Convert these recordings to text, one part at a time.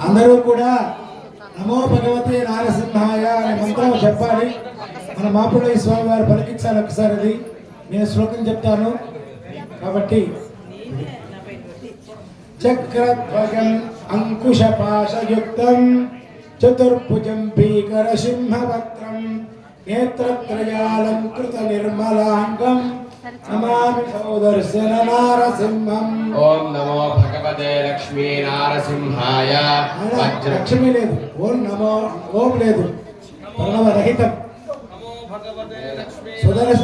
అందరూ కూడా నమో భగవతే నారసింహాయ అనే మంత్రం చెప్పాలి. మన మాపుళ్ళ స్వామి వారు పలికించాలి. ఒకసారి అది నేను శ్లోకం చెప్తాను కాబట్టి. చక్రధ్వజం అంకుశపాశయుక్తం చతుర్భుజం భీకర సింహవక్త్రం నేత్రత్రయాలంకృత నిర్మలాంగం నమామి సౌదర్శన నారసింహం. ఓం నమో భగవతే లక్ష్మీ నారసింహాయ. లక్ష్మి లేదు, ఓం నమో, ఓం లేదు, ప్రణవరహితం.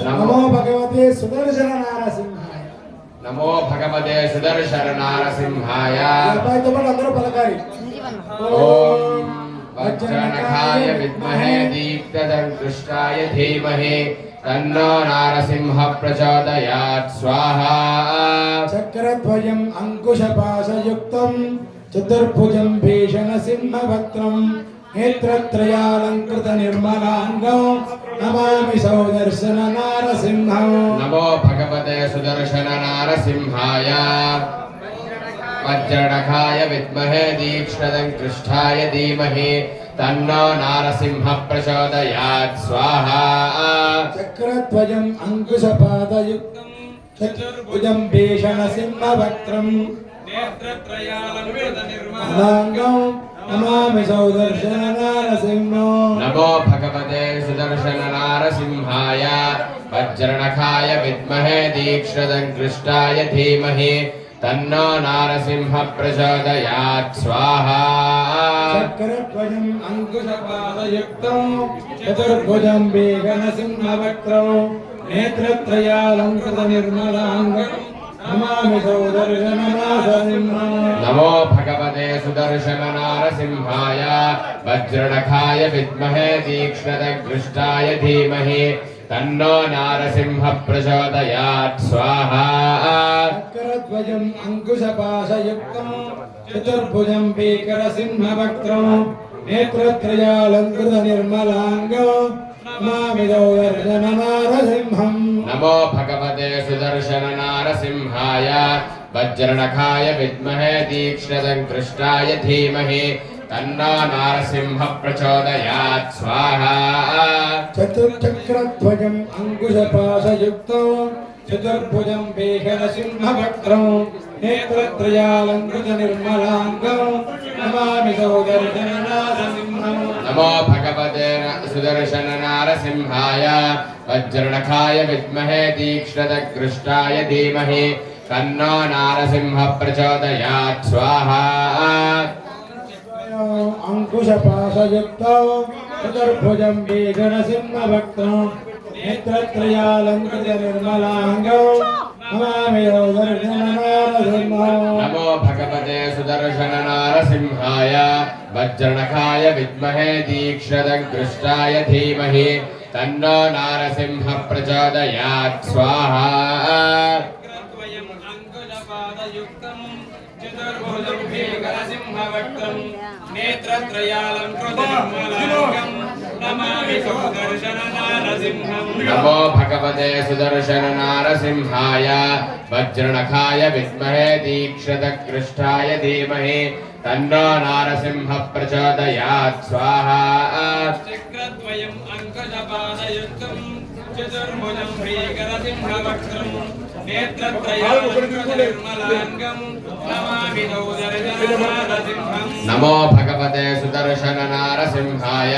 నమో భగవతే సుదర్శన నారసింహాయ. నమో భగవతే సుదర్శన నారసింహాయ. అబ్బాయితో పాటు అందరూ పలకాలి. ఓం వజ్రనఖాయ విద్మహే దీప్తదంకృష్టాయ ధీమహి తన్నో నారసింహ ప్రచోదయాత్. స్వాహా. చక్రద్వయం అంకుశపాశయుక్తం చతుర్భుజం భీషణ సింహవక్త్రం నేత్రత్రయాలంకృత నిర్మలాంగం నమామి సౌదర్శన నారసింహం. నమో భగవతే సుదర్శన నారసింహాయ. వజ్రనఖాయ విద్మహే దీక్ష్ణదంకృష్టాయ ధీమహి తన్నో నారసింహ ప్రచోదయాత్. స్వాహా. చక్రద్వయం అంకుశపాదయుక్తం చతుర్భుజం భీషణ సింహవక్త్రం నేత్రత్రయాలంకృత నిర్మలాంగం నమామి సౌదర్శన నారసింహం. నమో భగవతే సుదర్శన నారసింహాయ. వజ్రనఖాయ విద్మహే దీక్ష్ణదంకృష్టాయ ధీమహి తన్నో నారసింహ ప్రచోదయాత్. స్వాహా. చక్రద్వయం అంకుశపాదయుక్తం చతుర్భుజం భీషణ సింహవక్త్రం నేత్రత్రయాలంకృత నిర్మలాంగం నమామి సౌదర్శన నారసింహం. నమో భగవతే సుదర్శన నారసింహాయ. వజ్రనఖాయ విద్మహే దీక్ష్ణదంకృష్టాయ ధీమహి తన్నో నారసింహ ప్రచోదయాత్. స్వాహా. చక్రద్వయం అంకుశపాశయుక్తం చతుర్భుజం భీకర సింహవక్త్రం నేత్రత్రయాలంకృత నిర్మలాంగం నమామి సౌదర్శన నారసింహం. నమో భగవతే సుదర్శన నారసింహాయ. వజ్రనఖాయ విద్మహే దీక్ష్ణదంకృష్టాయ ధీమహి తన్నో నారసింహ ప్రచోదయాత్. స్వాహా. చతుర్చక్రధ్వజం అంకుశపాశయుక్తం చతుర్భుజం భీషణ సింహవక్త్రం నేత్రత్రయాలంకృత నిర్మలాంగం నమామి సౌదర్శన నారసింహం. నమో భగవతే సుదర్శన నారసింహాయ. వజ్రనఖాయ విద్మహే తీక్ష్ణదకృష్టాయ ధీమహి తన్నో నారసింహ ప్రచోదయాత్. స్వాహా. అంకుశపాశయుక్తం చతుర్భుజం భీషణ సింహవక్త్రం నేత్రత్రయాలంకృత నిర్మలాంగం నమామి సౌదర్శన నారసింహం. నమో భగవతే సుదర్శన నారసింహాయ. వజ్రనఖాయ విద్మహే తీక్ష్ణదకృష్టాయ ధీమహి తన్నో నారసింహ ప్రచోదయాత్. స్వాహా. చతుర్భుజం భీకర సింహవక్త్రం నేత్రత్రయాలంకృత నిర్మలాంగం నమామి సౌదర్శన నారసింహం. నమో భగవతే సుదర్శన నారసింహాయ. వజ్రనఖాయ విద్మహే తీక్ష్ణదకృష్టాయ ధీమహి తన్నో నారసింహ ప్రచోదయాత్. స్వాహా. చక్రద్వయం అంకుశపాదయుక్తం చతుర్భుజం భీకర సింహవక్త్రం నేత్రత్రయాలంకృత నిర్మలాంగం నమామి సౌదర్శన నారసింహం. నమో భగవతే సుదర్శన నారసింహాయ.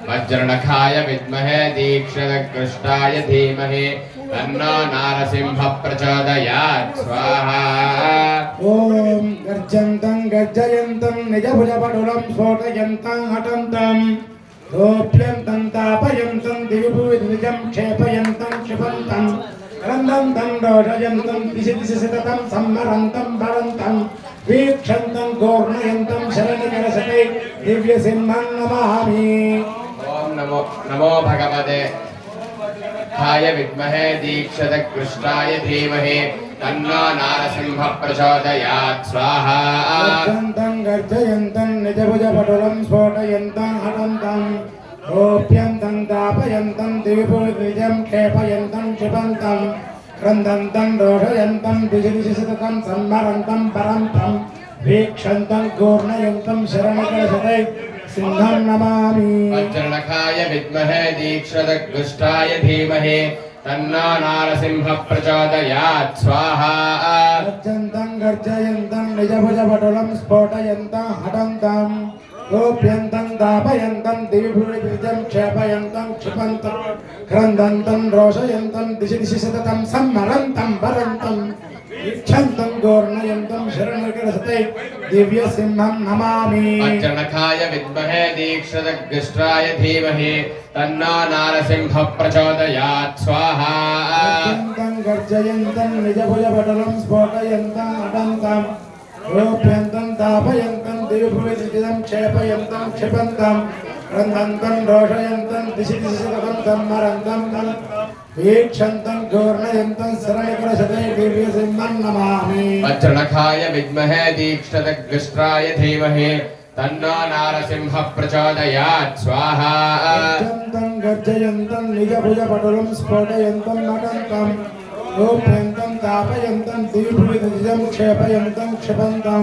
వజ్రనఖాయ విద్మహే తీక్ష్ణదకృష్టాయ ధీమహి తన్నో నారసింహ ప్రచోదయాత్. స్వాహా. ఓం గర్జంతం గర్జయంతం నిజభుజపటులం స్ఫోటయంతం హఠంతం దోప్యంతం తాపయంతం దివిభూతిజం క్షేపయంతం క్షిపంతం రందంతం రోషయంతం దిశి దిశి సతతం సంహరంతం భరంతం వీక్షంతం గోర్ణయంతం శరణికరసకై దివ్యసింహం నమామి. ఓం నమో భగవతే కాయ విద్మహే దీక్షదకృష్టాయ ధీమహి तन्नो नारसिंह प्रचोदयात् स्वाहा गर्जन्तं गर्जयन्तं निजभुजपटुलं स्फोटयन्तं हटन्तं रोप्यन्तं तापयन्तं दिविपुर्द्विजं क्षेपयन्तं क्षिपन्तं क्रन्दन्तं रोषयन्तं दिशिदिशिसततं संमरन्तं परन्तं वीक्षन्तं घूर्णयन्तं शरणकरशतै सिंहं नमामि। वज्रनखाय विद्महे दीक्षदग्गुष्टाय धीमहि तन्नो नारसिंह प्रचोदयात् स्वाहा गर्जन्तं गर्जयन्तं निजभुजपटुलं स्फोटयन्तं हटन्तं रोप्यन्तं दापयन्तं दिविभुजं क्षेपयन्तं क्षिपन्तं क्रन्दन्तं रोषयन्तं दिशि दिशि सततं सम्मरन्तं वरन्तं वीक्षन्तं घूर्णयन्तं शरणकरशतै दिव्यसिंहं नमामि। वज्रनखाय विद्महे दीक्षदग्गुष्टाय धीमहि तन्नो नारसिंह प्रचोदयात् स्वाहा गर्जन्तं गर्जयन्तं निजभुजपटुलं स्फोटयन्तं हटन्तं रोप्यन्तं दापयन्तं दिविभुजं क्षेपयन्तं क्षिपन्तं क्रन्दन्तं रोषयन्तं दिशि दिशि सततं सम्मरन्तं वीक्षन्तं घूर्णयन्तं शरणकरशतै दिव्यसिंहं नमामि। वज्रनखाय विद्महे दीक्षदग्गुष्टाय धीमहि तन्नो नारसिंह प्रचोदयात् स्वाहा गर्जन्तं गर्जयन्तं निजभुजपटुलं स्फोटयन्तं नटन्तं रोप्यन्तं तापयन्तं दिविभुजं क्षेपयन्तं क्षिपन्तं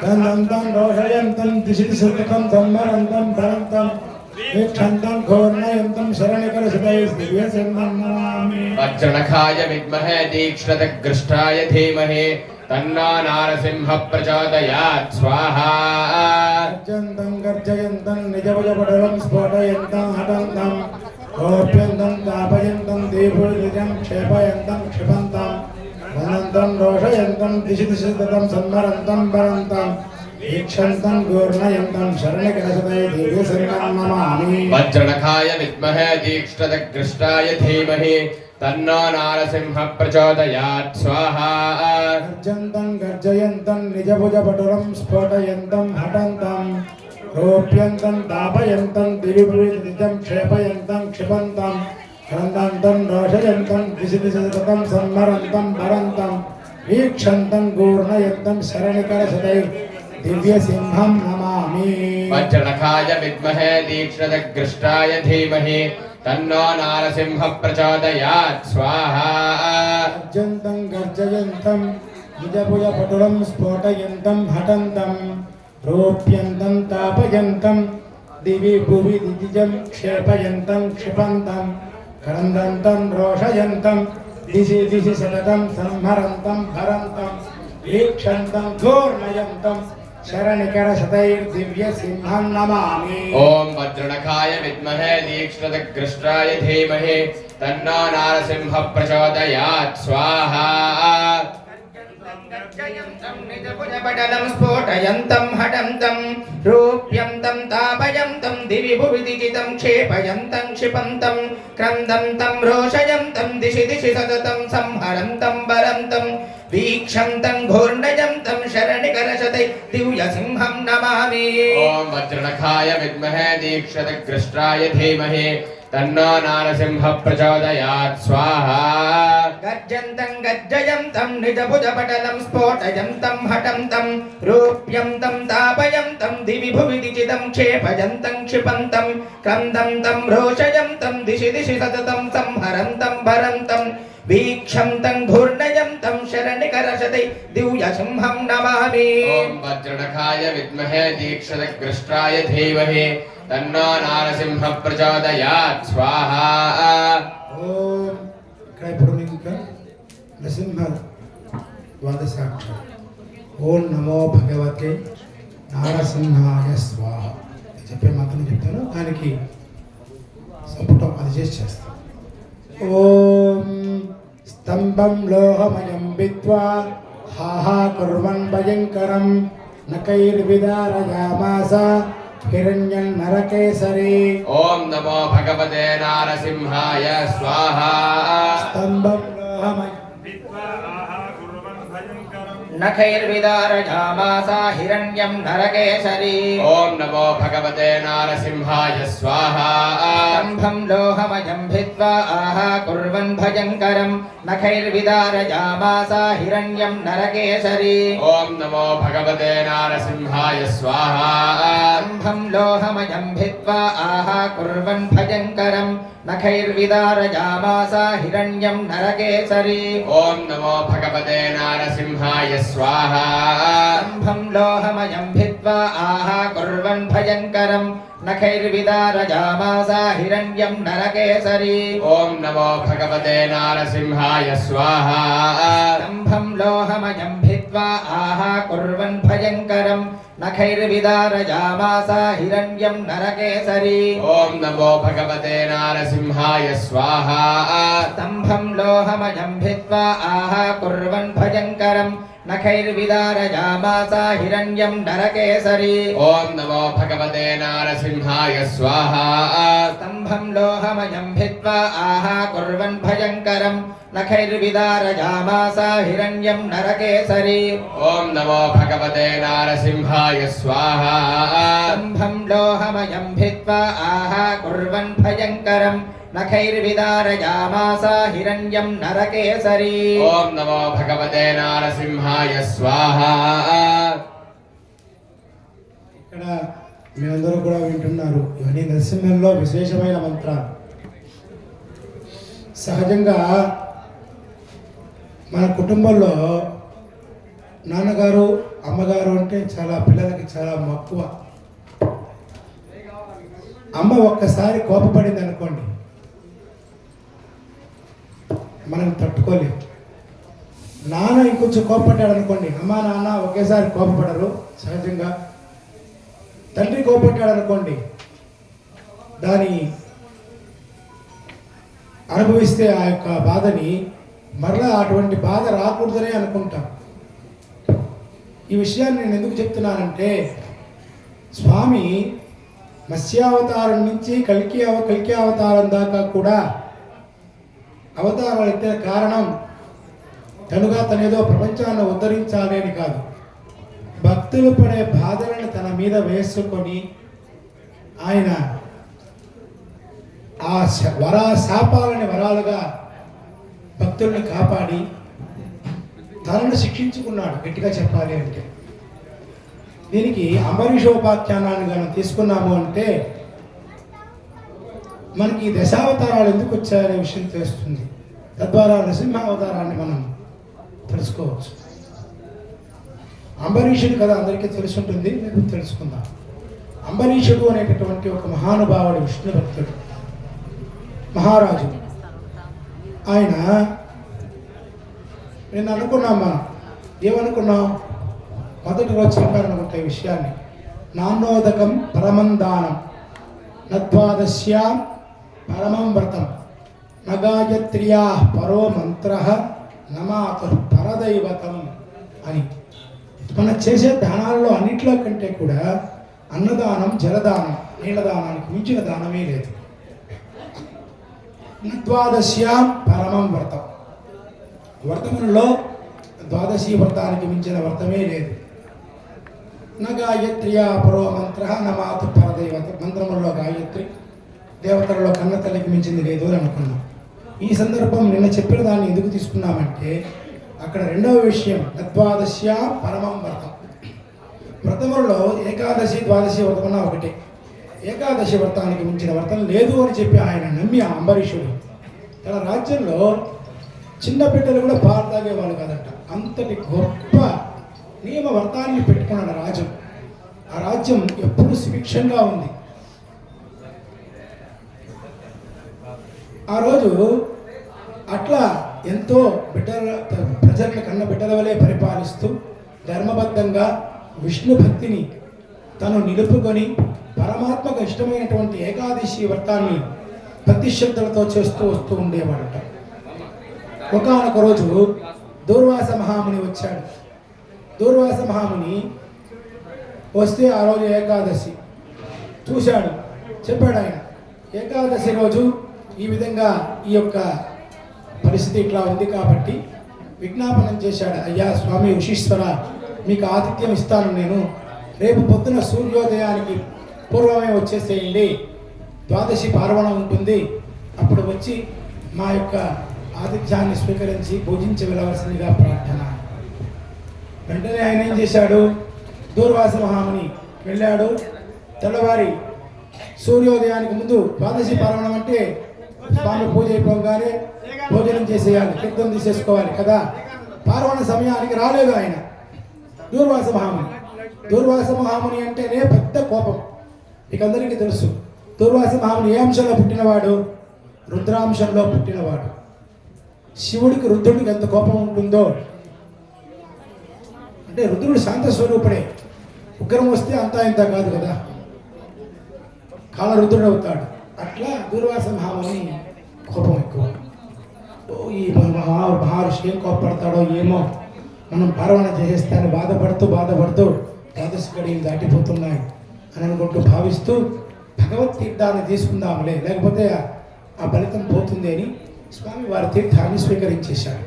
क्रन्दन्तं रोषयन्तं दिशि दिशि सततं सम्मरन्तं भरन्तं वीक्षन्तं घूर्णयन्तं शरणकरशतै दिव्यसिंहं नमामि। वज्रनखाय विद्महे दीक्षदग्गुष्टाय धीमहि तन्नो नारसिंह प्रचोदयात् स्वाहा गर्जन्तं गर्जयन्तं निजभुजपटुलं स्फोटयन्तं हटन्तं रोप्यन्तं तापयन्तं दिविभुजं क्षेपयन्तं क्षिपन्तं क्रन्दन्तं रोषयन्तं दिशि दिशि सततं सम्मरन्तं भरन्तं वीक्षन्तं घूर्णयन्तं शरणकरशतै दिव्यसिंहं नमामि। वज्रनखाय विद्महे दीक्षदग्गुष्टाय धीमहि तन्नो नारसिंह प्रचोदयात् स्वाहा गर्जन्तं गर्जयन्तं निजभुजपटुलं स्फोटयन्तं हटन्तं रोप्यन्तं तापयन्तं दिविभुजं क्षेपयन्तं क्षिपन्तं क्रन्दन्तं रोषयन्तं दिशि दिशि सततं सम्मरन्तं भरन्तं वीक्षन्तं घूर्णयन्तं शरणकरशतै दिव्यसिंहं नमामि। वज्रनखाय विद्महे दीक्षदग्गुष्टाय धीमहि तन्नो नारसिंह प्रचोदयात् स्वाहा गर्जन्तं गर्जयन्तं निजभुजपटुलं स्फोटयन्तं हटन्तं रोप्यन्तं तापयन्तं दिवि भुवि दितिजं क्षेपयन्तं क्षिपन्तं क्रन्दन्तं रोषयन्तं दिशि दिशि सततं संहरन्तं भरन्तं वीक्षन्तं घूर्णयन्तं शरणकरशतै दिव्यसिंहं नमामि। ओम वज्रनखाय विद्महे दीक्षदग्गुष्टाय धीमहि तन्नो नारसिंह प्रचोदयात् स्वाहा गर्जयन्तं निजभुजपटलं स्फोटयन्तं हटन्तं रोप्यन्तं तापयन्तं दिवि भुवि दिजितं क्षेपयन्तं क्षिपन्तं क्रन्दन्तं रोषयन्तं दिशि दिशि सततं संहरन्तं वरन्तं वीक्षन्तं घूर्णयन्तं शरणकरशतै दिव्यसिंहं नमामि। ओम वज्रनखाय विद्महे दीक्षदग्गुष्टाय धीमहि तन्नो नारसिंह प्रचोदयात् स्वाहा गर्जन्तं गर्जयन्तं निजभुजपटलं स्फोटयन्तं हटन्तं रोप्यन्तं तापयन्तं दिवि भुवि दिजितं क्षेपयन्तं क्षिपन्तं क्रन्दन्तं रोषयन्तं दिशि दिशि सततं संहरन्तं भरन्तं वीक्षन्तं घूर्णयन्तं शरणकरशतै दिव्यसिंहं नमामि। ओम वज्रनखाय विद्महे दीक्षदग्गुष्टाय धीमहि तन्नो नारसिंह प्रचोदयात् स्वाहा ఓం ఇక్కడ ఇప్పుడు మీకు ఇంకా నరసింహ ద్వాదశాక్షరం ఓం నమో భగవతే నారసింహాయ స్వాహ చెప్పే మాత్రం చెప్తాను దానికి సంపుటం అది చేస్తాను. ఓం స్తంభం లోహమయం విద్వా హాహా కుర్వన్ భయంకరం నకైర్విదారయామాస हिरण्यं नरकेसरी ओम नमो भगवते नारसिंहाय स्वाहा स्तंभं लोहमय नखैर्विदारयामासा हिरण्यं नरकेसरी ॐ नमो भगवते नारसिंहाय स्वाहा स्तम्भं लोहमयं भित्त्वा आहा कुर्वन् भयङ्करं नखैर्विदारयामासा हिरण्यं नरकेसरी ॐ नमो भगवते नारसिंहाय स्वाहा स्तम्भं लोहमयं भित्त्वा आहा कुर्वन् भयङ्करं नखैर्विदारयामासा हिरण्यं नरकेसरी ॐ नमो भगवते नारसिंहाय स्वाहा स्तम्भं लोहमयं भित्त्वा आहा कुर्वन् भयङ्करं नखैर्विदारयामासा हिरण्यं नरकेसरी ॐ नमो भगवते नारसिंहाय स्वाहा स्तम्भं लोहमयं भित्त्वा आहा कुर्वन् भयङ्करं नखैर्विदारयामासा हिरण्यं नरकेसरी ॐ नमो भगवते नारसिंहाय स्वाहा स्तम्भं लोहमयं भित्त्वा आहा कुर्वन् भयङ्करं नखैर्विदारयामासा हिरण्यं नरकेसरी ॐ नमो भगवते नारसिंहाय स्वाहा स्तम्भं लोहमयं भित्त्वा आहा कुर्वन् भयङ्करं नखैर्विदारयामासा हिरण्यं नरकेसरी ॐ नमो भगवते नारसिंहाय स्वाहा स्तम्भं लोहमयं भित्त्वा आहा कुर्वन् भयङ्करं नखैर्विदारयामासा हिरण्यं नरकेसरी ॐ नमो भगवते नारसिंहाय स्वाहा ఇక్కడ మీరందరూ కూడా వింటున్నారు ఇవన్నీ నరసింహంలో విశేషమైన మంత్రాలు. సహజంగా మన కుటుంబంలో నాన్నగారు అమ్మగారు అంటే చాలా పిల్లలకి చాలా మక్కువ. అమ్మ ఒక్కసారి కోపపడింది అనుకోండి, మనం తట్టుకోలేము. నాన్న ఇంకొంచెం కోపపడ్డాడు అనుకోండి, అమ్మ నాన్న ఒకేసారి కోపపడరు సహజంగా. తండ్రి కోపపడ్డాడు అనుకోండి, దాని అనుభవిస్తే ఆ యొక్క బాధని మరలా అటువంటి బాధ రాకూడదనే అనుకుంటాం. ఈ విషయాన్ని నేను ఎందుకు చెప్తున్నానంటే, స్వామి మత్స్యావతారం నుంచి కల్కి అవతారం దాకా కూడా అవతారాలు ఎత్తిన కారణం తనుగా తనేదో ప్రపంచాన్ని ఉద్ధరించాలి అని కాదు. భక్తులు పడే బాధలను తన మీద వేసుకొని ఆయన ఆ శాపాలని వరాలుగా భక్తుల్ని కాపాడి తనను శిక్షించుకున్నాడు. గట్టిగా చెప్పాలి అంటే దీనికి అంబరీషోపాఖ్యానాన్ని మనం తీసుకున్నాము అంటే మనకి దశావతారాలు ఎందుకు వచ్చాయనే విషయం తెలుస్తుంది. తద్వారా నరసింహావతారాన్ని మనం తెలుసుకోవచ్చు. అంబరీషుడు కదా అందరికీ తెలిసి ఉంటుంది, మీకు తెలుసుకుందాం. అంబరీషుడు అనేటటువంటి ఒక మహానుభావుడు, విష్ణు భక్తుడు, మహారాజు. ఆయన నేను అనుకున్నాం, మనం ఏమనుకున్నాం, మొదటి రోజు చెప్పారనుకుంటే ఈ విషయాన్ని. నాన్నోదకం పరమం దానం నద్వాదశ్యాం పరమం వ్రతం నగాయత్ర్యా పరో మంత్ర నమాతు పరదైవతం అని. మనం చేసే దానాలలో అన్నింటిలో కంటే కూడా అన్నదానం, జలదానం, నీళ్ళదానానికి మించిన దానమే లేదు. ద్వాదశ్యాం పరమం వ్రతం, వ్రతములలో ద్వాదశి వ్రతానికి మించిన వ్రతమే లేదు. గాయత్ర్యా పరో మంత్ర నమాతు పరదైవత, మంత్రములలో గాయత్రి, దేవతలలో కన్న తల్లికి మించింది లేదు అని అనుకున్నాం. ఈ సందర్భం నిన్న చెప్పిన దాన్ని ఎందుకు తీసుకున్నామంటే, అక్కడ రెండవ విషయం ద్వాదశ్య పరమం వ్రతం. వ్రతములలో ఏకాదశి ద్వాదశి వ్రతమన్నా ఒకటే. ఏకాదశి వ్రతానికి మించిన వ్రతం లేదు అని చెప్పి ఆయన నమ్మి ఆ అంబరీషుడు తన రాజ్యంలో చిన్న బిడ్డలు కూడా పాలు తాగేవాళ్ళు కాదట. అంతటి గొప్ప నియమ వ్రతాన్ని పెట్టుకున్నాడు రాజ్యం. ఆ రాజ్యం ఎప్పుడు సుభిక్షంగా ఉంది. ఆ రోజు అట్లా ఎంతో ప్రజలను కన్న బిడ్డల వలె పరిపాలిస్తూ ధర్మబద్ధంగా విష్ణు భక్తిని తను నిలుపుకొని పరమాత్మకు ఇష్టమైనటువంటి ఏకాదశి వ్రతాన్ని భక్తి శ్రద్ధలతో చేస్తూ వస్తూ ఉండేవాడట. ఒకానొక రోజు దూర్వాస మహాముని వచ్చాడు. దూర్వాస మహాముని వస్తే ఆ రోజు ఏకాదశి చూశాడు, చెప్పాడు ఆయన, ఏకాదశి రోజు ఈ విధంగా ఈ యొక్క పరిస్థితి ఇట్లా ఉంది కాబట్టి విజ్ఞాపనం చేశాడు. అయ్యా స్వామి ఋషీశ్వర, మీకు ఆతిథ్యం ఇస్తాను నేను. రేపు పొద్దున సూర్యోదయానికి పూర్వమే వచ్చేసేయండి. ద్వాదశి పార్వణం ఉంటుంది. అప్పుడు వచ్చి మా యొక్క ఆతిథ్యాన్ని స్వీకరించి పూజించి వెళ్ళవలసిందిగా ప్రార్థన. వెంటనే ఆయన ఏం చేశాడు? దూర్వాస మహాముని వెళ్ళాడు. తెల్లవారి సూర్యోదయానికి ముందు ద్వాదశి పార్వణం అంటే స్వామి పూజ అయిపోగానే భోజనం చేసేయాలి, తీర్థం తీసేసుకోవాలి కదా. పార్వణ సమయానికి రాలేదు ఆయన దూర్వాస మహాముని. దూర్వాస మహాముని అంటేనే పెద్ద కోపం, మీకు అందరికీ తెలుసు. దూర్వాస మహాముని ఏ అంశంలో పుట్టినవాడు? రుద్రాంశంలో పుట్టినవాడు. శివుడికి రుద్రుడికి ఎంత కోపం ఉంటుందో, అంటే రుద్రుడు శాంత స్వరూపుడే, ఉగ్రం వస్తే అంతా ఇంత కాదు కదా, కాల రుద్రుడు అవుతాడు. అట్లా దూర్వాస మహాముని కోపం ఎక్కువ. ఈ మహర్షి ఏం కోపడతాడో ఏమో, మనం పార్వణ చేసేస్తానని బాధపడుతూ ద్వాదశి గడియలు దాటిపోతున్నాయి అని అనుకుంటూ భావిస్తూ భగవత్ తీర్థాన్ని తీసుకుందాంలే, లేకపోతే ఆ ఫలితం పోతుంది అని స్వామి వారి తీర్థాన్ని స్వీకరించేశాడు.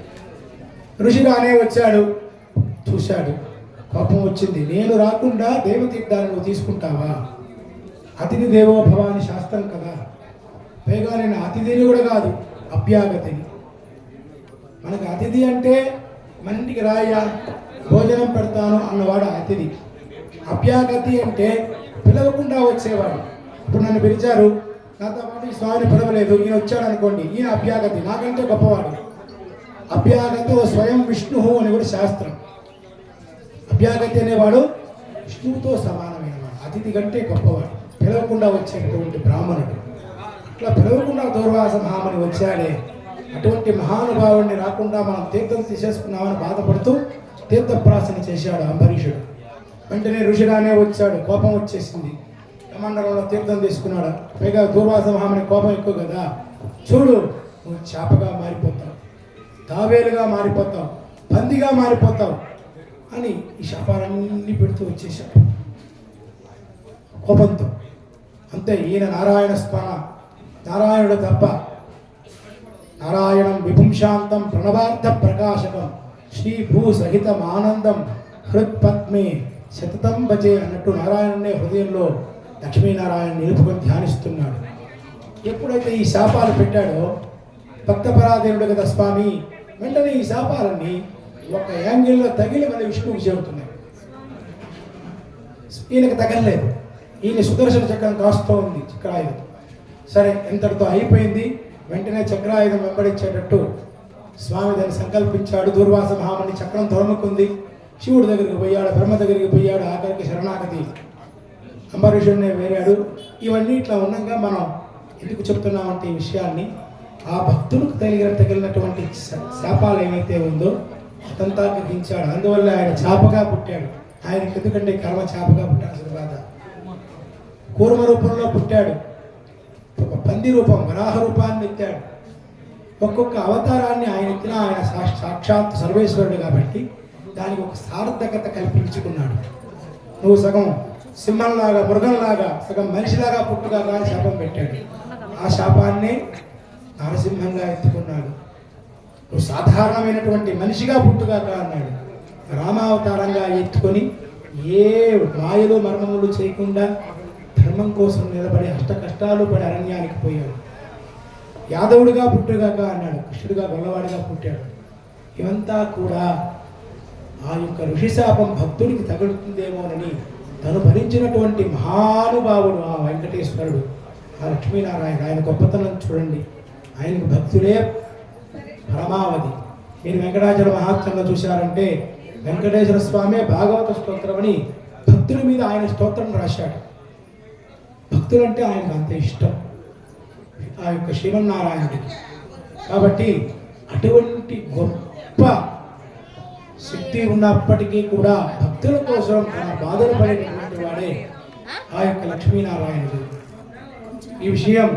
ఋషి రానే వచ్చాడు, చూశాడు, కోపం వచ్చింది. నేను రాకుండా దేవతీర్థాన్ని నువ్వు తీసుకుంటావా? అతిథి దేవో భవ అని శాస్త్రం కదా. పైగా నేను అతిథిని కూడా కాదు, అభ్యాగతిని. మనకు అతిథి అంటే మన ఇంటికి రాయ్యా భోజనం పెడతాను అన్నవాడు అతిథి. అభ్యాగతి అంటే పిలవకుండా వచ్చేవాడు. ఇప్పుడు నన్ను పిలిచారు, నాతో పాటు ఈ స్వామిని పిలవలేదు, ఈయన వచ్చాడు అనుకోండి, ఈయన అభ్యాగతి, నాకంటే గొప్పవాడు. అభ్యాగతి ఓ స్వయం విష్ణువు అని కూడా శాస్త్రం. అభ్యాగతి అనేవాడు విష్ణువుతో సమానమైనవాడు, అతిథి కంటే గొప్పవాడు, పిలవకుండా వచ్చేటటువంటి బ్రాహ్మణుడు. ఇట్లా పిలవకుండా దూర్వాస మహాముని వచ్చాడే, అటువంటి మహానుభావుడిని రాకుండా మనం తీర్థం తీసేసుకున్నామని బాధపడుతూ తీర్థప్రాసన చేశాడు అంబరీషుడు. వెంటనే ఋషిరానే వచ్చాడు, కోపం వచ్చేసింది. కమండలంలో తీర్థం తీసుకున్నాడు. పైగా దూర్వాస మహాముని కోపం ఎక్కువ కదా. చూడు, నువ్వు చేపగా మారిపోతావు, తావేలుగా మారిపోతావు, పందిగా మారిపోతావు అని ఈ శాపాలన్నీ పెడుతూ వచ్చేశాడు కోపంతో. అంతే, ఈయన నారాయణ స్మరణ, నారాయణుడు తప్ప. నారాయణం విపుంశాంతం ప్రణవార్థ ప్రకాశకం శ్రీ భూ సహితం ఆనందం హృత్పద్మే శతతం భజే అన్నట్టు నారాయణునే హృదయంలో లక్ష్మీనారాయణ నిలుపుకొని ధ్యానిస్తున్నాడు. ఎప్పుడైతే ఈ శాపాలు పెట్టాడో, భక్తపరాధీనుడు కదా స్వామి, వెంటనే ఈ శాపాలన్నీ ఒక యాంగిల్లో తగిలి మన విష్ణువుకి చేరుతున్నాయి. ఈయనకు తగలలేదు. ఈయన సుదర్శన చక్రం కాస్తూ ఉంది, చక్రాయుధం. సరే, ఎంతటితో అయిపోయింది. వెంటనే చక్రాయుధం వెంబడించేటట్టు స్వామి దాన్ని సంకల్పించాడు. దూర్వాస మహాముని చక్రం తోముకుంది, శివుడి దగ్గరికి పోయాడు, బ్రహ్మ దగ్గరికి పోయాడు, ఆఖరికి శరణాగతి అంబరీషుడినే వేరాడు. ఇవన్నీ ఇట్లా ఉండగా మనం ఎందుకు చెప్తున్నామంటే ఈ విషయాన్ని, ఆ భక్తులకు తగిలినటువంటి శాపాలు ఏమైతే ఉందో అతంతా గ్రహించాడు. అందువల్ల ఆయన చాపగా పుట్టాడు. ఆయనకి ఎందుకంటే కర్మ చాపగా పుట్టాల్సిన బాధ. కూర్మ రూపంలో పుట్టాడు, ఒక పంది రూపం, వరాహ రూపాన్ని ఎత్తాడు. ఒక్కొక్క అవతారాన్ని ఆయన ఎత్తిన ఆయన సాక్షాత్ సర్వేశ్వరుడు కాబట్టి దానికి ఒక సార్థకత కల్పించుకున్నాడు. నువ్వు సగం సింహంలాగా, మృగంలాగా, సగం మనిషిలాగా పుట్టుగా కానీ శాపం పెట్టాడు. ఆ శాపాన్నే నరసింహంగా ఎత్తుకున్నాడు. నువ్వు సాధారణమైనటువంటి మనిషిగా పుట్టుగాక అన్నాడు. రామావతారంగా ఎత్తుకొని ఏ మాయలు మర్మములు చేయకుండా ధర్మం కోసం నిలబడి అష్ట కష్టాలు పడి అరణ్యానికి పోయాడు. యాదవుడిగా పుట్టుగాక అన్నాడు, కృష్ణుడిగా గొల్లవాడిగా పుట్టాడు. ఇవంతా కూడా ఆ యొక్క ఋషిశాపం భక్తుడికి తగులుతుందేమోనని తను భరించినటువంటి మహానుభావుడు ఆ వెంకటేశ్వరుడు, ఆ లక్ష్మీనారాయణ. ఆయన గొప్పతనం చూడండి. ఆయనకు భక్తులే పరమావధి. మీరు వెంకటాచల మహాత్మ్యంలో చూశారంటే వెంకటేశ్వర స్వామి భాగవత స్తోత్రం అని భక్తుల మీద ఆయన స్తోత్రం రాశాడు. భక్తులంటే ఆయనకు అంత ఇష్టం ఆ యొక్క శ్రీమన్నారాయణుడికి. కాబట్టి అటువంటి గొప్ప శక్తి ఉన్నప్పటికీ కూడా భక్తుల కోసం తన బాధలు పడేటటువంటి వాడే ఆ యొక్క లక్ష్మీనారాయణుడు. ఈ విషయం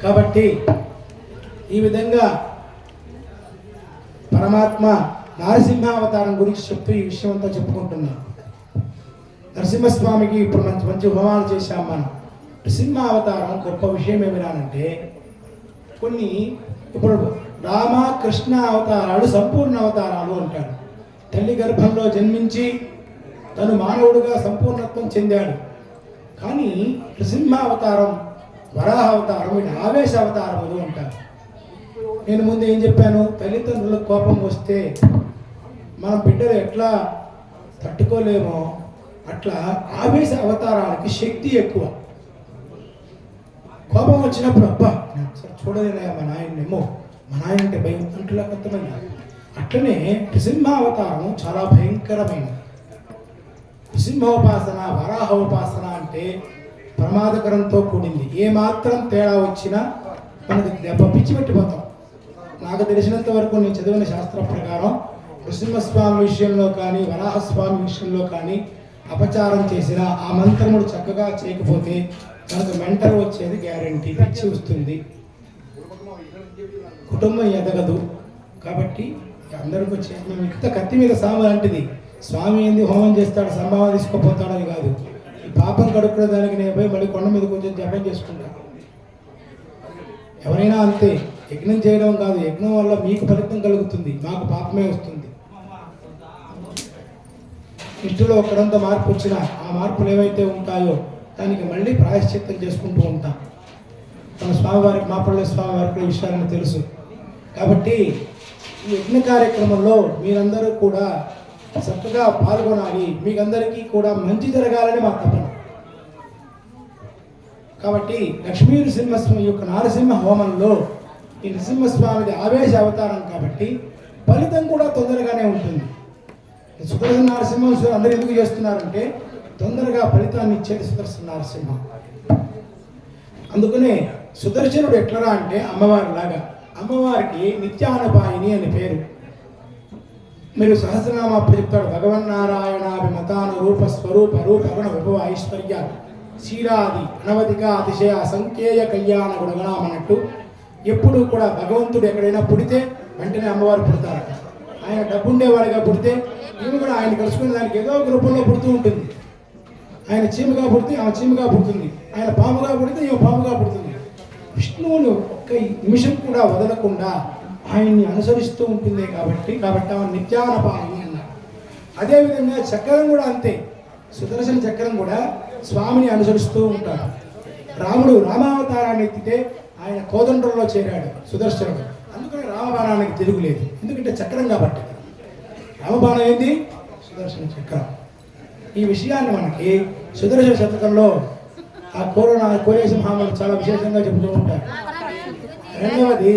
కాబట్టి ఈ విధంగా పరమాత్మ నరసింహావతారం గురించి చెప్తూ ఈ విషయం అంతా చెప్పుకుంటున్నాం. నరసింహస్వామికి ఇప్పుడు మంచి మంచి హోమాలు చేశాం మనం. నరసింహావతారం గొప్ప విషయం ఏమిరానంటే, కొన్ని ఇప్పుడు రామ కృష్ణ అవతారాలు సంపూర్ణ అవతారాలు అంటారు. తల్లి గర్భంలో జన్మించి తను మానవుడుగా సంపూర్ణత్వం చెందాడు. కానీ నరసింహావతారం, వరాహ అవతారం, వీటి ఆవేశ అవతారములు అంటారు. నేను ముందు ఏం చెప్పాను, తల్లిదండ్రులకు కోపం వస్తే మన బిడ్డలు ఎట్లా తట్టుకోలేమో అట్లా ఆవేశ అవతారాలకి శక్తి ఎక్కువ. కోపం వచ్చినప్పుడు అబ్బా నేను ఒకసారి చూడలేనయా మా నాయనేమో, మా నాయన అంటే భయం అంటులా కొంతమంది. అట్లనే నృసింహావతారం చాలా భయంకరమైనది. నృసింహోపాసన, వరాహోపాసన అంటే ప్రమాదకరంతో కూడింది. ఏమాత్రం తేడా వచ్చినా మనకి దెబ్బ పిచ్చి పెట్టిపోతాం. నాకు తెలిసినంత వరకు నేను చదివిన శాస్త్ర ప్రకారం నృసింహస్వామి విషయంలో కానీ వరాహస్వామి విషయంలో కానీ అపచారం చేసిన ఆ మంత్రముడు చక్కగా చేయకపోతే మనకు మెంటల్ వచ్చేది గ్యారంటీ, పిచ్చి వస్తుంది, కుటుంబం ఎదగదు. కాబట్టి అందరికి వచ్చేది మేము ఇంత కత్తి మీద సాము లాంటిది. స్వామి ఏంది హోమం చేస్తాడు సంభావం తీసుకుపోతాడని కాదు. ఈ పాపం కడుక్కునే దానికి నేను పోయి మళ్ళీ కొండ మీద కొంచెం జపం చేసుకుంటాను. ఎవరైనా అంతే, యజ్ఞం చేయడం కాదు, యజ్ఞం వల్ల మీకు ఫలితం కలుగుతుంది, మాకు పాపమే వస్తుంది. ఇష్టలో ఒకరంత మార్పు వచ్చినా ఆ మార్పులు ఏవైతే ఉంటాయో దానికి మళ్ళీ ప్రాయశ్చిత్తం చేసుకుంటూ ఉంటాం. మన స్వామివారికి, మాపల్లి స్వామివారికి ఈ విషయాలను తెలుసు. కాబట్టి ఈ యజ్ఞ కార్యక్రమంలో మీరందరూ కూడా చక్కగా పాల్గొనాలి, మీకందరికీ కూడా మంచి జరగాలని మా తపన. కాబట్టి లక్ష్మీ నృసింహస్వామి యొక్క నారసింహ హోమంలో ఈ నృసింహస్వామిది ఆవేశ అవతారం కాబట్టి ఫలితం కూడా తొందరగానే ఉంటుంది. సుదర్శన నరసింహం అందరూ ఎందుకు చేస్తున్నారంటే తొందరగా ఫలితాన్ని ఇచ్చేది సుదర్శన నరసింహం. అందుకనే సుదర్శనుడు ఎట్లరా అంటే అమ్మవారి లాగా. అమ్మవారికి నిత్యానపాయిని అని పేరు. మీరు సహస్రనామా చెప్తాడు, భగవన్నారాయణాభిమతాను రూప స్వరూప రూప గుణ విభవ ఐశ్వర్య క్షీరాది అనవధిక అతిశయ సంకేయ కళ్యాణ గుణగణం అన్నట్టు ఎప్పుడు కూడా భగవంతుడు ఎక్కడైనా పుడితే వెంటనే అమ్మవారు పుడతారు. ఆయన డబ్బుండేవాడిగా పుడితే ఈమె కూడా ఆయన కలుసుకునే దానికి ఏదో ఒక రూపంలో పుడుతూ ఉంటుంది. ఆయన చీమగా పుడితే ఆమె చీమగా పుడుతుంది, ఆయన పాముగా పుడితే ఈమె పాముగా పుడుతుంది. విష్ణువును ఒక్క నిమిషం కూడా వదలకుండా ఆయన్ని అనుసరిస్తూ ఉంటుంది. కాబట్టి ఆమె నిత్యానపాయిని అన్నారు. అదేవిధంగా చక్రం కూడా అంతే. సుదర్శన చక్రం కూడా స్వామిని అనుసరిస్తూ ఉంటాడు. రాముడు రామావతారాన్ని ఎత్తితే ఆయన కోదండంలో చేరాడు సుదర్శనుడు. అందుకని రామబాణానికి తిరుగులేదు, ఎందుకంటే చక్రం కాబట్టి. రామబాణం ఏంది? సుదర్శన చక్రం. ఈ విషయాన్ని మనకి సుదర్శన శతకంలో ఆ కోరేసింహాములు చాలా విశేషంగా చెబుతూ ఉంటారు. రెండవది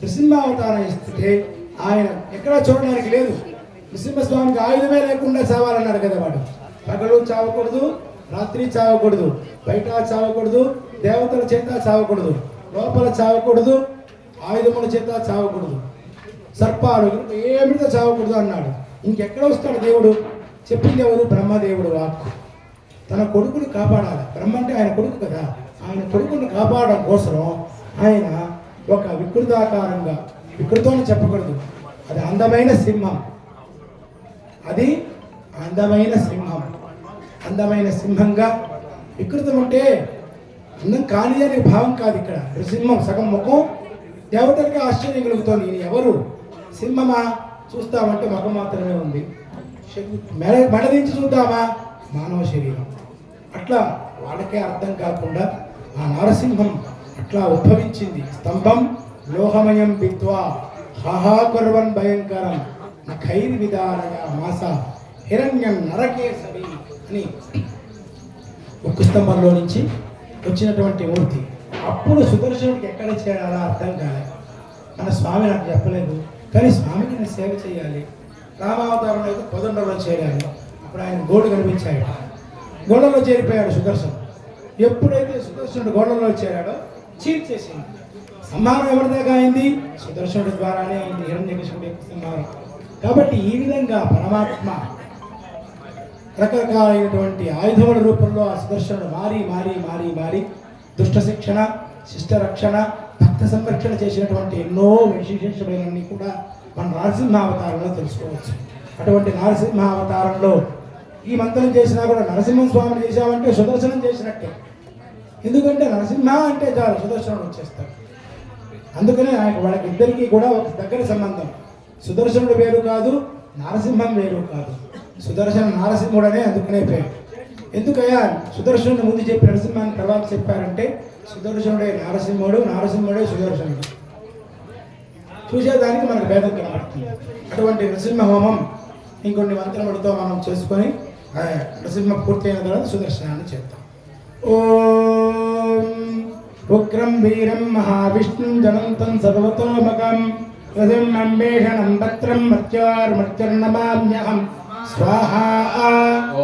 నృసింహావతారం ఇస్తే ఆయన ఎక్కడా చూడడానికి లేదు. నృసింహస్వామికి ఆయుధమే లేకుండా చావాలన్నాడు కదా వాడు. పగలు చావకూడదు, రాత్రి చావకూడదు, బయట చావకూడదు, దేవతల చేత చావకూడదు, లోపల చావకూడదు, ఆయుధముల చేత చావకూడదు, సర్పాలు ఏమిటో చావకూడదు అన్నాడు. ఇంకెక్కడ వస్తాడు దేవుడు? చెప్పింది ఎవరు? బ్రహ్మదేవుడు వాక్కు. తన కొడుకుని కాపాడాలి. బ్రహ్మ అంటే ఆయన కొడుకు కదా. ఆయన కొడుకుని కాపాడడం కోసం ఆయన ఒక వికృతాకారంగా, వికృతం చెప్పకూడదు, అది అందమైన సింహం, అది అందమైన సింహం, అందమైన సింహంగా. వికృతం అంటే అందం కాని అనే భావం కాదు. ఇక్కడ సింహం సగం ముఖం దేవతలకి ఆశ్చర్యం కలుగుతోంది. ఈయన ఎవరు? సింహమా? చూస్తామంటే ముఖం మాత్రమే ఉంది. మెడదించి చూద్దామా? మానవ శరీరం. అట్లా వాళ్ళకే అర్థం కాకుండా ఆ నారసింహం అట్లా ఉద్భవించింది. స్తంభం లోహమయం విద్వా హాహాకుర్వన్ భయంకరం నఖైర్ విదారయ మాస హిరణ్యం నరకేసరి అని ఉక్కు స్తంభంలో నుంచి వచ్చినటువంటి మూర్తి. అప్పుడు సుదర్శనుడికి ఎక్కడ చేయాలా అర్థం కాలేదు. మన స్వామి నాకు చెప్పలేదు, కానీ స్వామికి నేను సేవ చేయాలి. రామావతారంలో అయితే పొదండలో చేరాలి. అప్పుడు ఆయన గోడు కనిపించాడు, గోడలో చేరిపోయాడు సుదర్శనుడు. ఎప్పుడైతే సుదర్శనుడు గోడలో చేరాడో చీల్చేసింది. సంహారం ఎవరి దాకా అయింది? సుదర్శనుడి ద్వారానే అయింది, హిరణ్యకశిపుడి సంహారం. కాబట్టి ఈ విధంగా పరమాత్మ రకరకాలైనటువంటి ఆయుధముల రూపంలో ఆ సుదర్శనుడు మారి మారి మారి మారి దుష్ట శిక్షణ, శిష్ట రక్షణ, భక్త సంరక్షణ చేసినటువంటి ఎన్నో విశేషమైనవన్నీ కూడా మన నరసింహావతారంలో తెలుసుకోవచ్చు. అటువంటి నరసింహావతారంలో ఈ మంత్రం చేసినా కూడా నరసింహ స్వామిని చేశామంటే సుదర్శనం చేసినట్టే. ఎందుకంటే నరసింహ అంటే చాలు సుదర్శనం వచ్చేస్తాడు. అందుకనే వాళ్ళకి ఇద్దరికీ కూడా ఒక దగ్గర సంబంధం. సుదర్శనుడు వేరు కాదు, నరసింహం వేరు కాదు. సుదర్శన నారసింహుడనే అందుకనే పేరు. ఎందుకయ్యా సుదర్శనుడు ముందు చెప్పి నరసింహాన్ని తర్వాత చెప్పారంటే సుదర్శనుడే నరసింహుడు, నరసింహుడే సుదర్శనుడు. చూసేదానికి మనకు భేదం కనబడుతుంది. అటువంటి నరసింహ హోమం ఇంకొన్ని మంత్రములతో మనం చేసుకొని నరసింహ పూర్తయిన తర్వాత సుదర్శనాన్ని చేద్దాం. ఓం ఉగ్రం వీరం మహావిష్ణుం జనంతం సర్వతోముఖం ప్రసన్నం భీషణం భద్రం మర్త్యార్మర్త్యర్నమామ్యహం స్వాహా.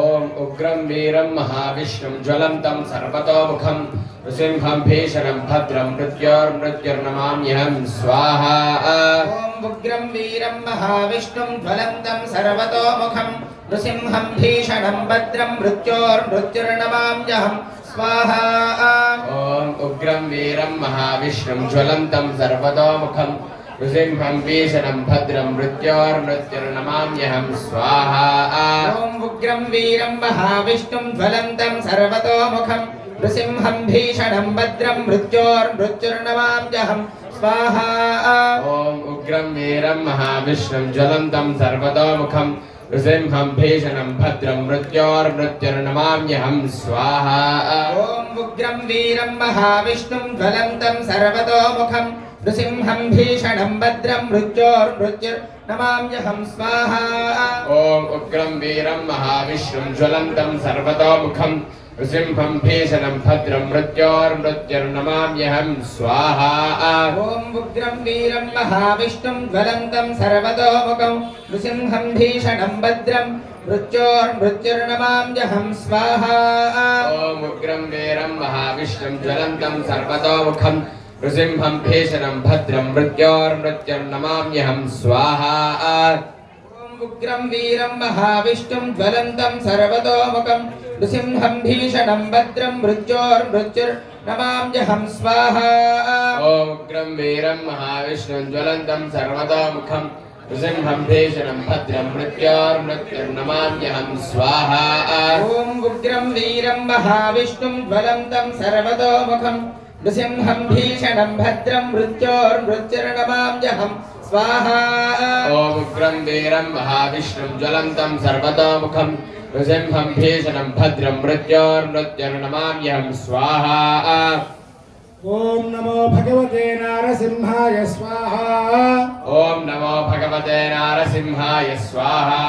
ఓం ఉగ్రం వీరం మహావిష్ణుం జ్వలంతం సర్వతోముఖం నృసింహం భీషణం భద్రం మృత్యోర్మృత్యుర్నమామ్యహం స్వాహా. ఓం ఉగ్రం వీరం మహావిష్ణుం జ్వలంతం సర్వతోముఖం నృసింహం భీషణం భద్రం మృత్యోర్మృత్యుర్నమామ్యహం స్వాహా. ఓం ఉగ్రం వీరం మహావిష్ణుం జ్వలంతం సర్వతోముఖం నృసింహం భీషణం భద్రం మృత్యోర్మృత్యుర్నమామ్యహం స్వాహా. ఓం ఉగ్రం వీరం మహావిష్ణుం జ్వలంతం సర్వతోముఖం నృసింహం భీషణం భద్రం మృత్యోర్మృత్యుర్నమామ్యహం స్వాహా. ఓం ఉగ్రం వీరం మహావిష్ణుం జ్వలంతం సర్వతోముఖం నృసింహం భీషణం భద్రం మృత్యోర్మృత్యుర్నమామ్యహం స్వాహా. ఓం ఉగ్రం వీరం మహావిష్ణుం జ్వలంతం సర్వతోముఖం నృసింహం భీషణం భద్రం మృత్యోర్మృత్యుర్నమామ్యహం స్వాహా. ఓం ఉగ్రం వీరం మహావిష్ణుం జ్వలంతం సర్వతోముఖం నృసింహం భీషణం భద్రం మృత్యోర్మృత్యుర్నమామ్యహం స్వాహా. ఓం ఉగ్రం వీరం మహావిష్ణుం జ్వలంతం సర్వతోముఖం నృసింహం భీషణం భద్రం మృత్యోర్మృత్యుర్నమామ్యహం స్వాహా. ఓం ఉగ్రం వీరం మహావిష్ణుం జ్వలంతం సర్వతోముఖం నృసింహం భీషణం భద్రం మృత్యోర్మృత్యుర్నమామ్యహం స్వాహా. ఓం ఉగ్రం వీరం మహావిష్ణుం జ్వలంతం సర్వతోముఖం నృసింహం భీషణం భద్రం మృత్యోర్మృత్యుర్నమామ్యహం స్వాహా. ఓం ఉగ్రం వీరం మహావిష్ణుం జ్వలంతం సర్వతోముఖం నృసింహం భీషణం భద్రం మృత్యోర్మృత్యుర్నమామ్యహం స్వాహా. ఓం ఉగ్రం వీరం మహావిష్ణుం జ్వలంతం సర్వతోముఖం నృసింహం భీషణం భద్రం మృత్యోర్మృత్యుర్నమామ్యహం స్వాహా. ఓం ఉగ్రం వీరం మహావిష్ణుం జ్వలంతం సర్వతోముఖం నృసింహం భీషణం భద్రం మృత్యోర్మృత్యుర్నమామ్యహం స్వాహా. ఓం నమో భగవతే నారసింహాయ స్వాహా. ఓం నమో భగవతే నారసింహాయ స్వాహా.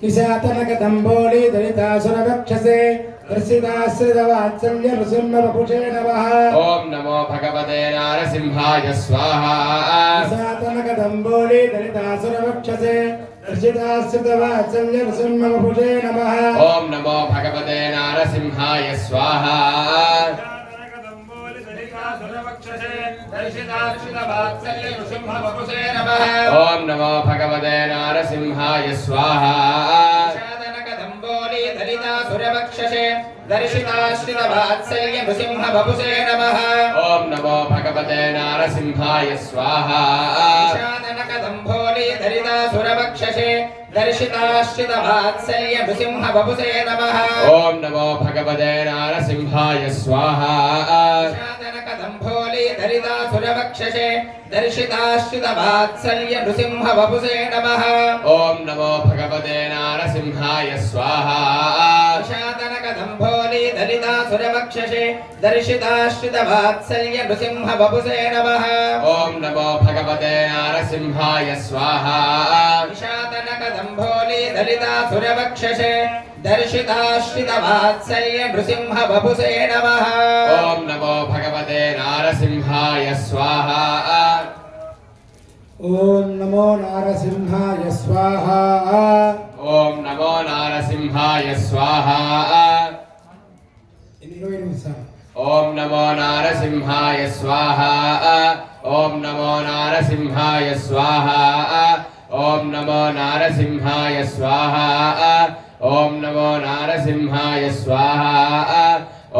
నిశాతనకదంబోళి దళితాసురవక్షసే దర్శితాశ్రితవాత్సల్య నృసింహవపుషే నమః. ఓం నమో భగవతే నారసింహాయ స్వాహా. నిశాతనకదంబోళి దళితాసురవక్షసే దర్శితాశ్రితవాత్సల్య నృసింహవపుషే నమః. ఓం నమో భగవతే నారసింహాయ స్వాహా. ఓం నమో భగవతే నారసింహాయ స్వాహా. దర్శితాశ్రితవాత్సల్య నృసింహవపుషే నమః. ఓం నమో భగవతే నారసింహాయ స్వాహా. కదంబోళి దళితాసురవక్షసే దర్శితాశ్రితవాత్సల్య నృసింహవపుషే నమః. ఓం నమో భగవతే నారసింహాయ స్వాహా. కదంబోళి దళితాసురవక్షసే దర్శితాశ్రితవాత్సల్య నృసింహవపుషే నమః. ఓం నమో భగవతే నారసింహాయ స్వాహా. కదంబోళి దళితాసురవక్షసే దర్శితాశ్రితవాత్సల్య నృసింహవపుషే నమః. ఓం నమో భగవతే నారసింహాయ స్వాహా. కదంబోళి దళితాసురవక్షసే దర్శితాశ్రితవాత్సల్య నృసింహవపుషే నమః. ఓం నమో భగవతే నారసింహాయ స్వాహా. ఓం నమో నారసింహాయ స్వాహా. ఓం నమో నారసింహాయ స్వాహా. 28 సార్లు. ఓం నమో నారసింహాయ స్వాహా. ఓం నమో నారసింహాయ స్వాహా. ఓం నమో నారసింహాయ స్వాహా. ఓం నమో నారసింహాయ స్వాహా.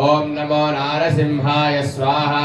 ఓం నమో నారసింహాయ స్వాహా.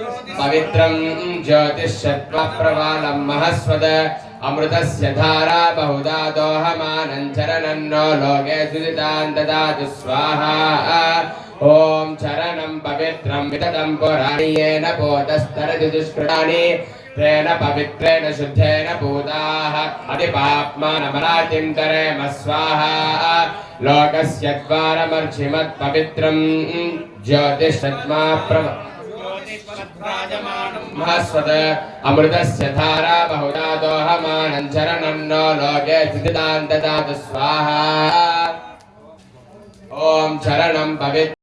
पवित्रं ज्योतिषत्वप्रवालं महस्वद अमृतस्य धारा बहुधा दोहमानं चरणं नो लोके सुदितां ददातु स्वाहा ॐ चरणं पवित्रं विततं पुराणीयेन पोतस्तरति दुष्कृतानि तेन पवित्रेण शुद्धेन पूताः अधिपाप्मानमरातिं तरेम स्वाहा लोकस्य द्वारमर्चिमत्पवित्रं महस्वत अमृतस्य धारा बहुधा दोहमानं चरणं नो लोके स्थितां ददातु स्वाहा ॐ चरणं पवित्रं